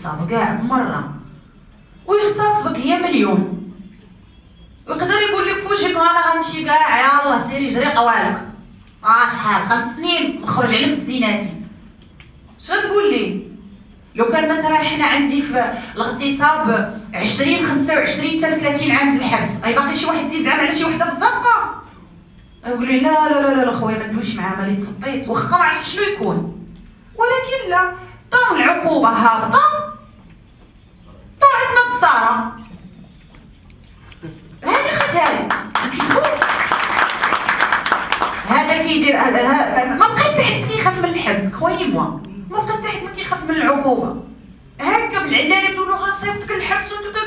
الاغتصاب كاع مره، ويغتصبك هي مليون، ويقدر يقول لك فوجئك انا غنمشي كاع يلاه سيري جري طوالك شحال 5 سنين نخرج على مزيناتي. اش غتقول لي؟ لو كان مثلا حنا عندي في الاغتصاب 20 25 حتى 30 عام د الحبس، اي باقي شي واحد يزعم على شي وحده بالزنقه؟ يقول لي لا لا لا لا خويا ما ندويش معاه ملي تسطيت واخا ما عرفت شنو يكون. ولكن لا، طون العقوبه هابطه، طون عندنا بصاره هذه ختالي هذا كيدير ما بقاش حتى حد كيخاف من الحبس خويا موا، ما بقى حتى حد ما كيخاف من العقوبه. هكا بالعلالي تقولوا غنصيفطك للحبس وانت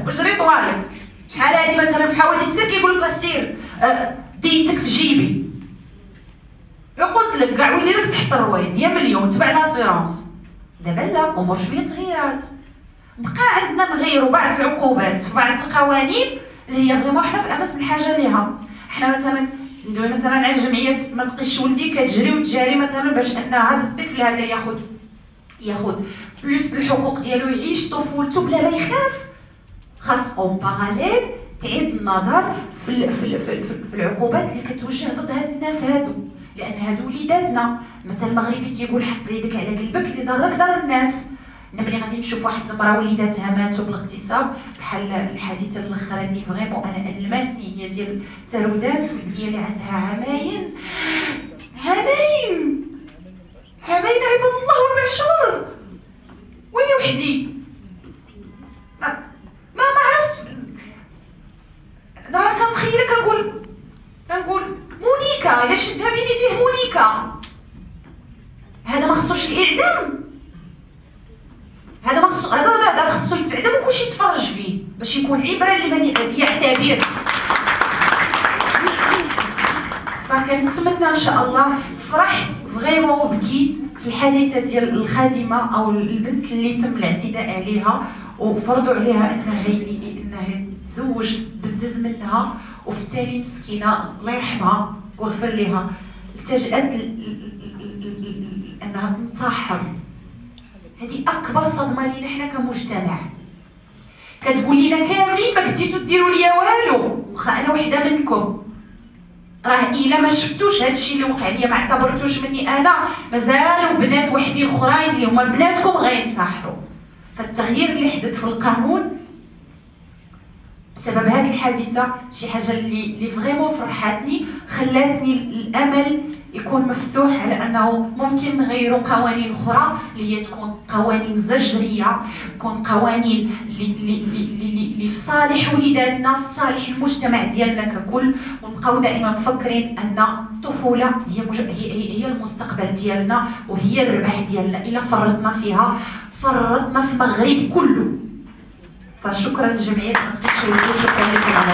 وجري طوالك. شحال هادي مثلا في حوادث السير كيقول لك سير ديتك في جيبي. قلت لك كاع ويلي راك تحت الرويض هي مليون تبع لاسيرونس. دابا لا، امور شويه تغيرات، بقى عندنا نغيروا بعض العقوبات في بعض القوانين اللي هي فريمون حنا في امس الحاجه ليها. حنا مثلا ندوي مثلا على الجمعيات ما تقيش ولدي كتجري وتجاري مثلا باش ان هذا الطفل هذا ياخذ بلوس الحقوق ديالو، يعيش طفولته بلا ما يخاف. خاص اون باراليل تعيد النظر في العقوبات اللي كتوجه ضد هاد الناس هادو، لان هادو وليداتنا. مثل المغربي تيقول حط يدك على قلبك اللي ضرك ضر الناس. ملي غادي نشوف واحد المراه وليداتها ماتوا بالاغتصاب بحال الحادثه الاخرانيه فريمون انا الماتني، هي ديال تارودات، هي اللي عندها عماين عباد الله والمعشور. ويني وحدي ما عرفت دابا كنتخيل تنقول مونيكا الا شدها بين يديه مونيكا، هذا ما خصوش الاعدام، هذا خصو يتعدم وكلشي يتفرج فيه باش يكون عبره لمن يعتبر. فكنتمنى ان شاء الله. فرحت فريمون وبكيت في الحادثه ديال الخادمه او البنت اللي تم الاعتداء عليها وفرضوا عليها انها تزوج بزز منها، وفي التالي مسكينه الله يرحمها ويغفر لها التجأت انها تنتحر. هذه اكبر صدمه لينا حنا كمجتمع. كتقول لنا كاملين ما بديتو ديروا ليا والو، واخا انا وحده منكم. راه الا ما شفتوش هذا الشيء اللي وقع ليا ما اعتبرتوش مني انا، مازالوا بنات وحدين اخرين اللي هما بناتكم غينتحروا. فالتغيير اللي حدث في القانون بسبب هذه الحادثه شي حاجه اللي فريمون فرحتني، خلاتني الامل يكون مفتوح على انه ممكن نغيروا قوانين اخرى اللي هي تكون قوانين زجريه، تكون قوانين اللي في صالح وليداتنا، في صالح المجتمع ديالنا ككل، ونبقاو دائما مفكرين ان الطفوله هي المستقبل ديالنا وهي الربح ديالنا. الا فرطنا فيها فرطنا في المغرب كله. فشكرا للجمعيات، شكرا لكم على